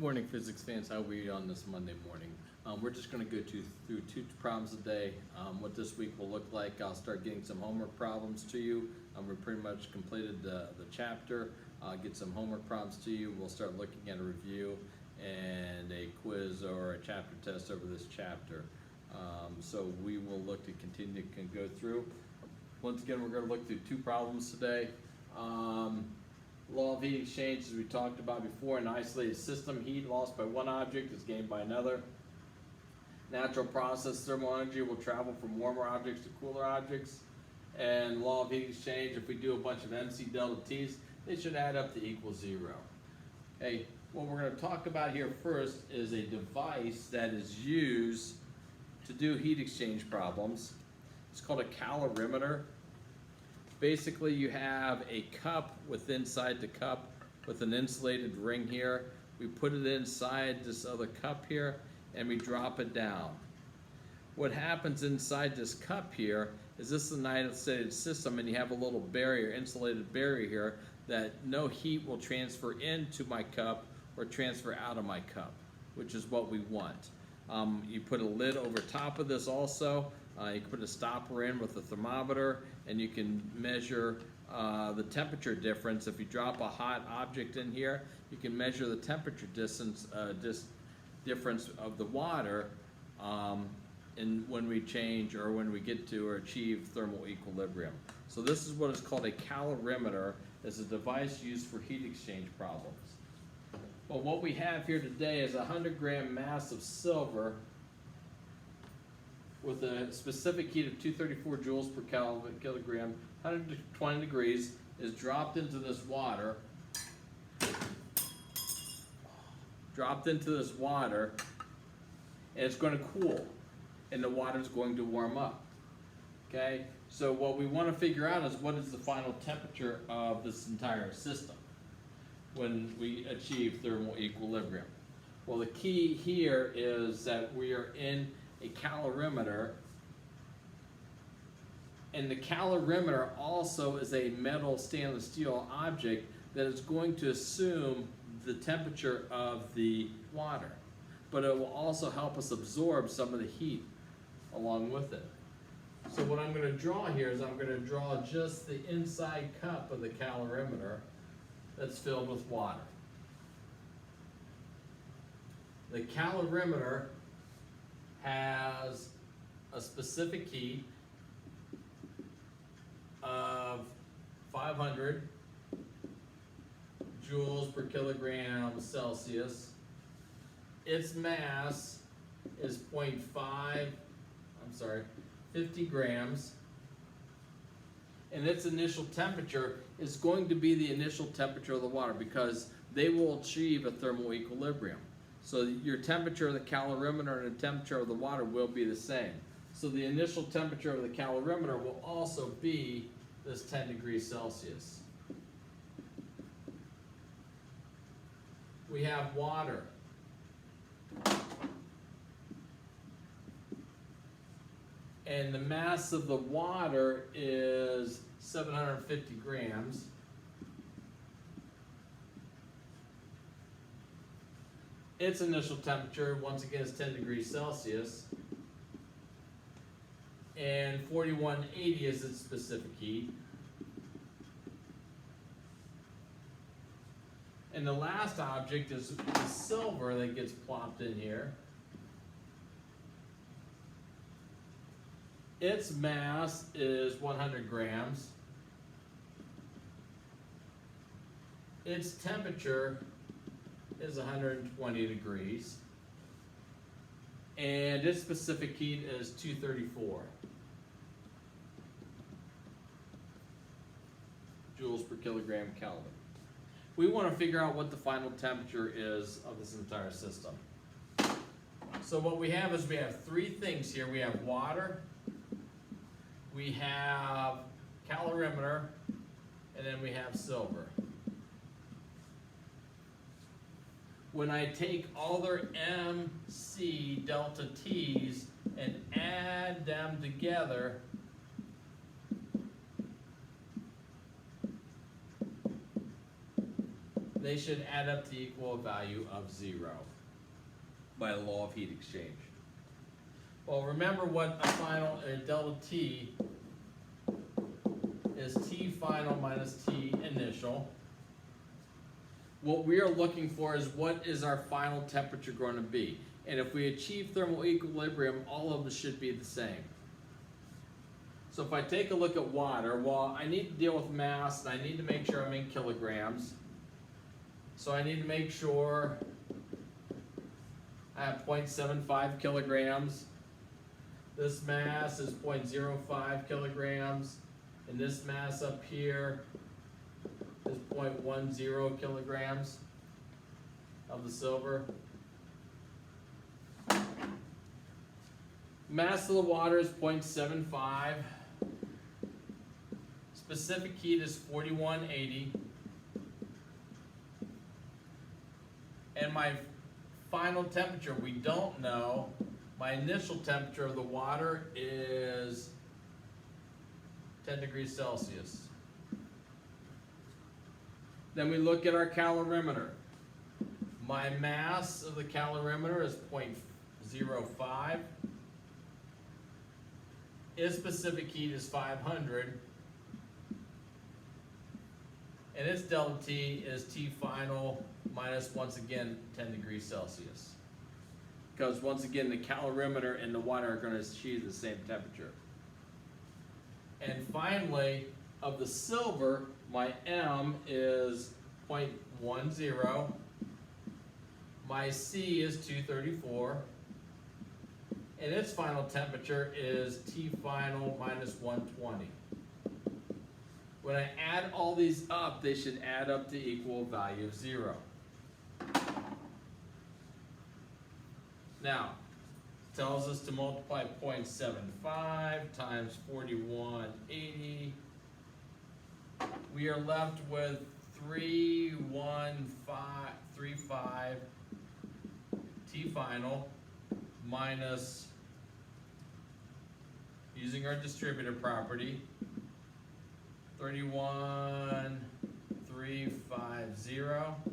morning, physics fans. How are we on this Monday morning? We're just going to go through two problems a day. What this week will look like, I'll start getting some homework problems to you. We pretty much completed the chapter. I'll get some homework problems to you. We'll start looking at a review and a quiz or a chapter test over this chapter. So we will look to continue to go through. Once again, we're going to look through two problems today. Law of heat exchange, as we talked about before, an isolated system, heat lost by one object is gained by another. Natural process, thermal energy will travel from warmer objects to cooler objects. And law of heat exchange, if we do a bunch of MC delta T's, they should add up to equal 0. Okay, what we're going to talk about here first is a device that is used to do heat exchange problems. It's called a calorimeter. Basically, you have a cup with inside the cup with an insulated ring here. We put it inside this other cup here and we drop it down. What happens inside this cup here is this is an isolated system, and you have a little barrier, insulated barrier here, that no heat will transfer into my cup or transfer out of my cup, which is what we want. You put a lid over top of this also. You can put a stopper in with a thermometer, and you can measure the temperature difference. If you drop a hot object in here, you can measure the temperature difference of the water when we change or when we get to or achieve thermal equilibrium. So this is what is called a calorimeter. It's a device used for heat exchange problems. Well, what we have here today is a 100-gram mass of silver with a specific heat of 234 joules per kilogram, 120 degrees, is dropped into this water. And it's going to cool, and the water is going to warm up. Okay, so what we want to figure out is what is the final temperature of this entire system when we achieve thermal equilibrium. Well, the key here is that we are in a calorimeter, and the calorimeter also is a metal stainless steel object that is going to assume the temperature of the water, but it will also help us absorb some of the heat along with it. So what I'm going to draw here is I'm going to draw just the inside cup of the calorimeter that's filled with water. The calorimeter has a specific heat of 500 joules per kilogram Celsius. Its mass is 50 grams. And its initial temperature is going to be the initial temperature of the water because they will achieve a thermal equilibrium. So your temperature of the calorimeter and the temperature of the water will be the same. So the initial temperature of the calorimeter will also be this 10 degrees Celsius. We have water. And the mass of the water is 750 grams. Its initial temperature, once again, is 10 degrees Celsius. And 4180 is its specific heat. And the last object is the silver that gets plopped in here. Its mass is 100 grams. Its temperature is 120 degrees. And its specific heat is 234 joules per kilogram Kelvin. We want to figure out what the final temperature is of this entire system. So what we have is we have three things here. We have water, we have calorimeter, and then we have silver. When I take all their MC delta T's and add them together, they should add up to equal a value of 0 by the law of heat exchange. Well, remember what a final, delta T is T final minus T initial. What we are looking for is what is our final temperature going to be. And if we achieve thermal equilibrium, all of them should be the same. So if I take a look at water, well, I need to deal with mass, and I need to make sure I'm in kilograms. So I need to make sure I have 0.75 kilograms. This mass is 0.05 kilograms, and this mass up here is 0.10 kilograms of the silver. Mass of the water is 0.75. Specific heat is 4180. And my final temperature, we don't know. My initial temperature of the water is 10 degrees Celsius. Then we look at our calorimeter. My mass of the calorimeter is 0.05. Its specific heat is 500. And its delta T is T final minus, once again, 10 degrees Celsius. Because once again, the calorimeter and the water are going to achieve the same temperature. And finally, of the silver, my M is 0.10. My C is 234. And its final temperature is T final minus 120. When I add all these up, they should add up to equal a value of 0. Now, it tells us to multiply 0.75 times 4180. We are left with 31535 T final minus, using our distributor property, 31350.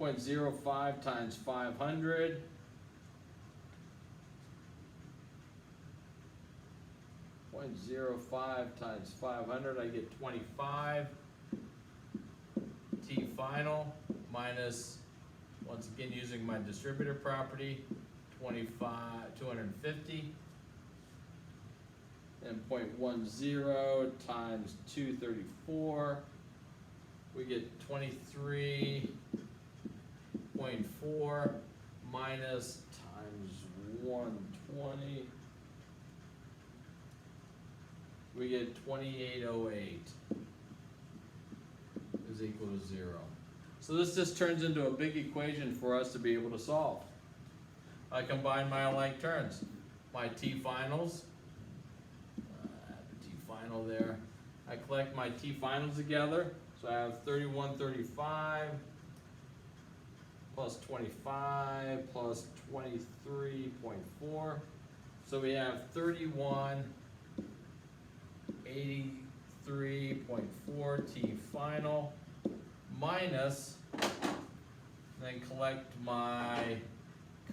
0.05 times 500. .05 times 500, I get 25. T final minus, once again using my distributor property, 250. And 0.10 times 234, we get 23.4 minus times 120, we get 2808 is equal to 0. So this just turns into a big equation for us to be able to solve. I combine my like terms, my T finals, T final there. I collect my T finals together, so I have 3135 plus 25 plus 23.4. So we have 3183.4 T final minus, then collect my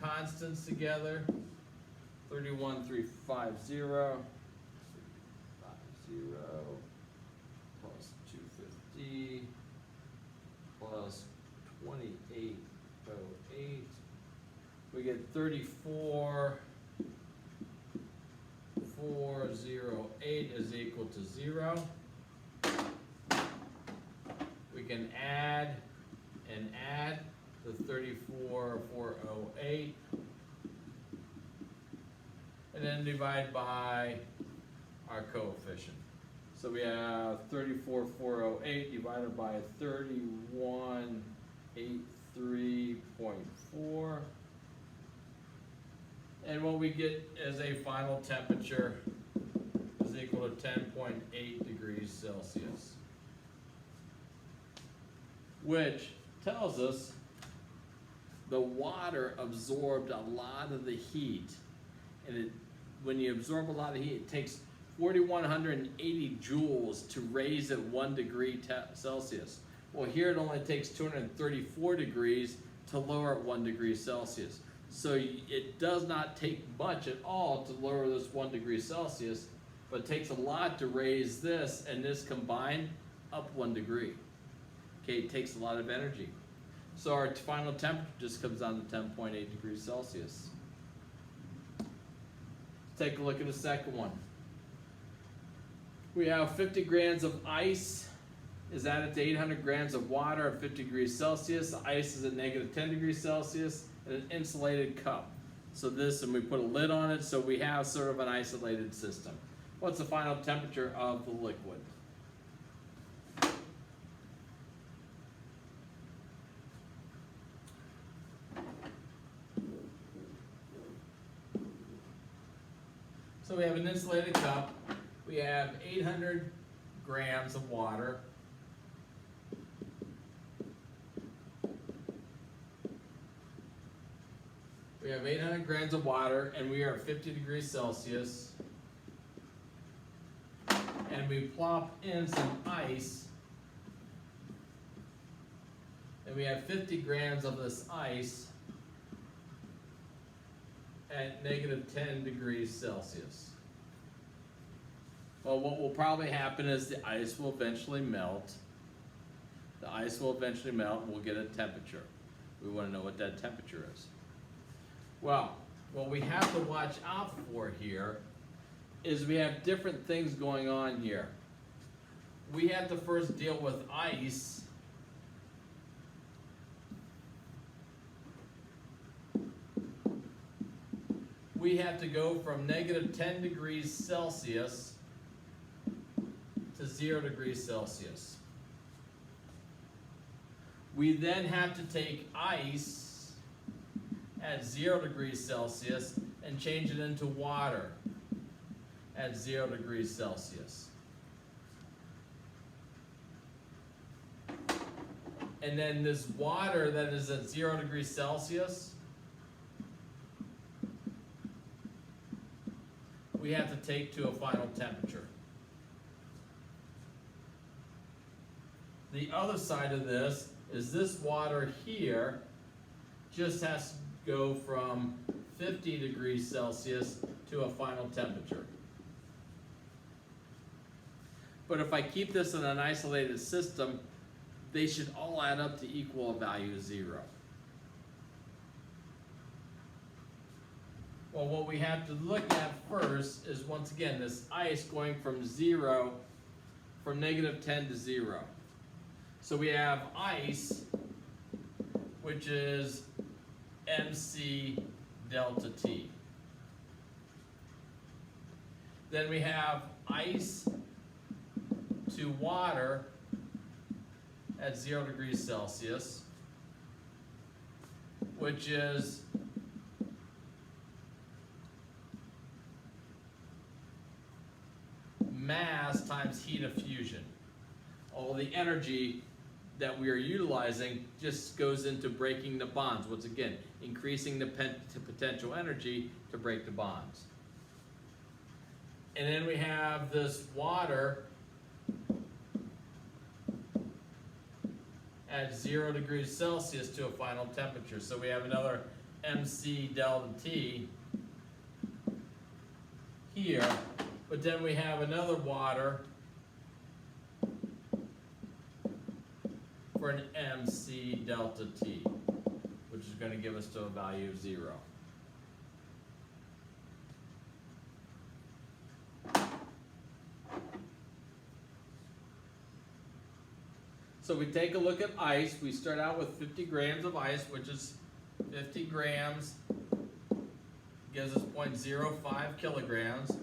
constants together, 31350 plus 250 plus 2808. We get 34408 is equal to 0. We can add and add the 34408 and then divide by our coefficient. So we have 34408 divided by 3183.4. And what we get as a final temperature is equal to 10.8 degrees Celsius. Which tells us the water absorbed a lot of the heat. And when you absorb a lot of heat, it takes 4,180 joules to raise it 1 degree Celsius. Well, here it only takes 234 degrees to lower it 1 degree Celsius. So it does not take much at all to lower this 1 degree Celsius, but it takes a lot to raise this and this combined up 1 degree. Okay, it takes a lot of energy. So our final temperature just comes down to 10.8 degrees Celsius. Let's take a look at the second one. We have 50 grams of ice is added to 800 grams of water at 50 degrees Celsius. The ice is at negative 10 degrees Celsius in an insulated cup. So this, and we put a lid on it, so we have sort of an isolated system. What's the final temperature of the liquid? So we have an insulated cup. We have 800 grams of water. We have 800 grams of water, and we are at 50 degrees Celsius. And we plop in some ice. And we have 50 grams of this ice at negative 10 degrees Celsius. Well, what will probably happen is the ice will eventually melt. The ice will eventually melt and we'll get a temperature. We want to know what that temperature is. Well, what we have to watch out for here is we have different things going on here. We have to first deal with ice. We have to go from negative 10 degrees Celsius to 0 degrees Celsius. We then have to take ice at 0 degrees Celsius and change it into water at 0 degrees Celsius. And then this water that is at 0 degrees Celsius, we have to take to a final temperature. The other side of this is this water here just has to go from 50 degrees Celsius to a final temperature. But if I keep this in an isolated system, they should all add up to equal a value of 0. Well, what we have to look at first is, once again, this ice going from negative 10 to 0. So we have ice, which is MC delta T. Then we have ice to water at 0 degrees Celsius, which is mass times heat of fusion. All the energy that we are utilizing just goes into breaking the bonds. Once again, increasing the potential energy to break the bonds. And then we have this water at 0 degrees Celsius to a final temperature. So we have another MC delta T here, but then we have another water for an MC delta T, which is going to give us to a value of 0. So we take a look at ice. We start out with 50 grams of ice, which is 50 grams gives us 0.05 kilograms.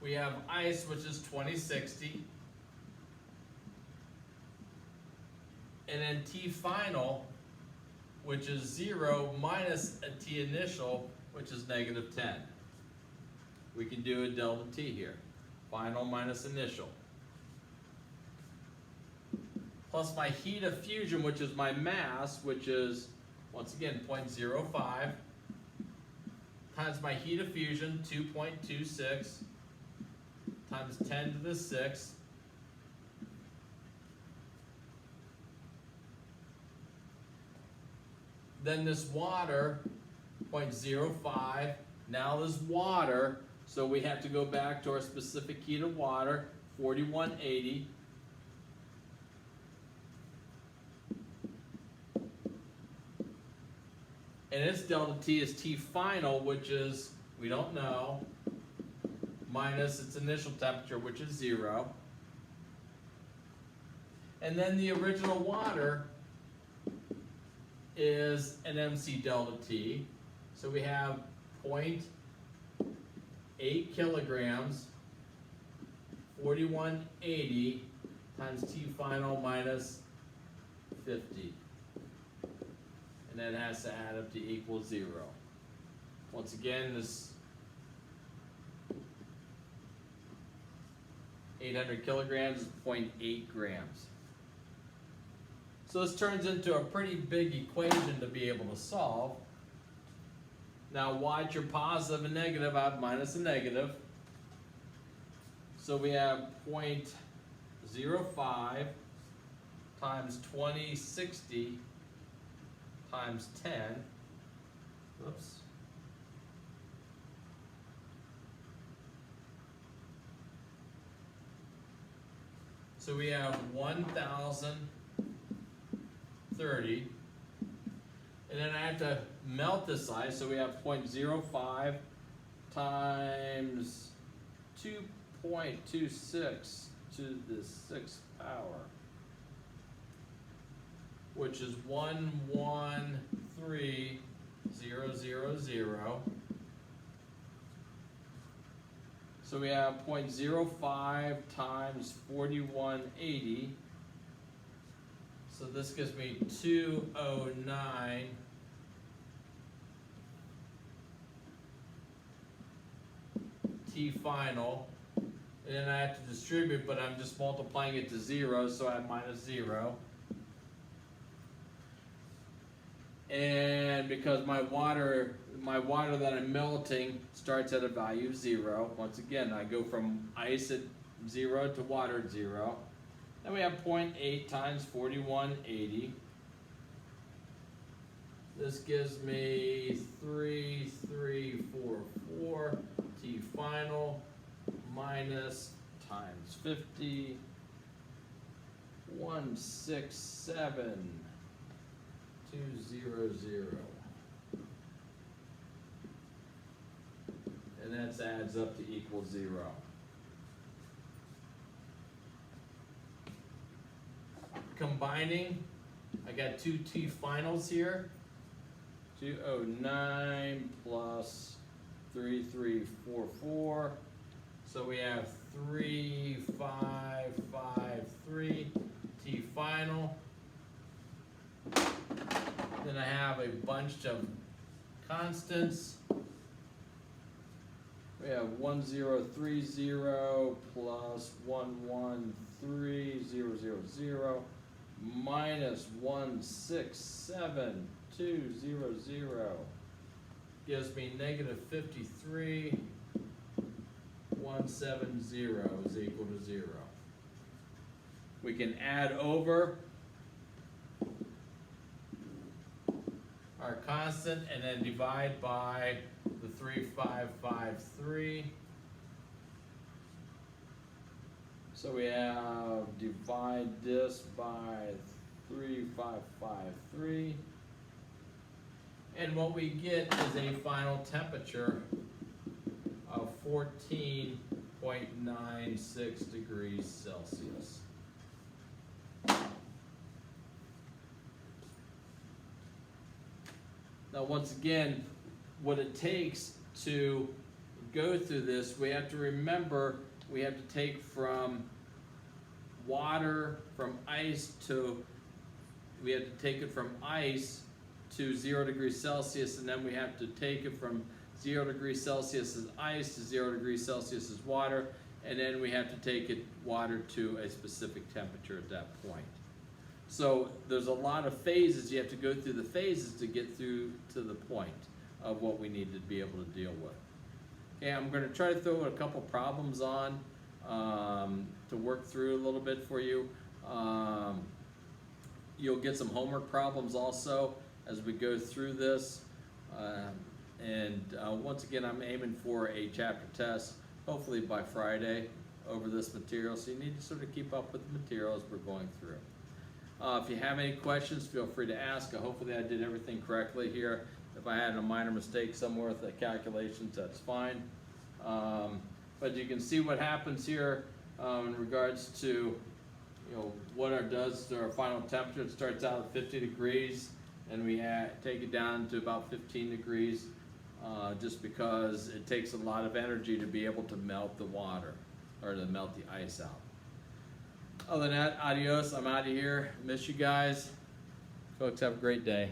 We have ice, which is 2060. And then T final, which is 0 minus a T initial, which is negative 10. We can do a delta T here. Final minus initial. Plus my heat of fusion, which is my mass, which is, once again, 0.05, times my heat of fusion, 2.26, times 10 to the 6th, then this water, 0.05, now this water, so we have to go back to our specific heat of water, 4180. And its delta T is T final, which is, we don't know, minus its initial temperature, which is 0. And then the original water is an MC delta T. So we have 0.8 kilograms, 4180 times T final minus 50. And that has to add up to equal 0. Once again, this 800 kilograms is 0.8 grams. So this turns into a pretty big equation to be able to solve. Now watch your positive and negative out minus a negative. So we have 0.05 times 2060 times 10. Oops. So we have 1030. And then I have to melt this ice, so we have 0.05 times 2.26 to the 6th power, which is 113,000. So we have 0.05 times 4180. So this gives me 209. T final. And then I have to distribute, but I'm just multiplying it to 0, so I have minus 0. And because my water that I'm melting starts at a value of 0. Once again, I go from ice at 0 to water at 0. Then we have 0.8 times 4180. This gives me 3344 T final minus times 50, 167,200. And that adds up to equal 0. Combining, I got two T finals here. 209 plus 3344. So we have 3553 T final. Then I have a bunch of constants. We have 1030 plus 113000 minus 167,200 gives me negative 53,170 is equal to 0. We can add over our constant and then divide by the 3553. So we have divide this by 3553. And what we get is a final temperature of 14.96 degrees Celsius. Now once again, what it takes to go through this, we have to remember we have to take from water, from ice to, we have to take it from ice to 0 degrees Celsius, and then we have to take it from 0 degrees Celsius as ice to 0 degrees Celsius as water, and then we have to take it water to a specific temperature at that point. So there's a lot of phases. You have to go through the phases to get through to the point of what we need to be able to deal with. Okay, I'm going to try to throw a couple problems on to work through a little bit for you. You'll get some homework problems also, as we go through this. Once again, I'm aiming for a chapter test, hopefully by Friday, over this material. So you need to sort of keep up with the material as we're going through. If you have any questions, feel free to ask. Hopefully I did everything correctly here. If I had a minor mistake somewhere with the calculations, that's fine. But you can see what happens here in regards to what our does to our final temperature. It starts out at 50 degrees and we take it down to about 15 degrees just because it takes a lot of energy to be able to melt the water or to melt the ice out. Other than that, adios. I'm out of here. Miss you guys. Folks, have a great day.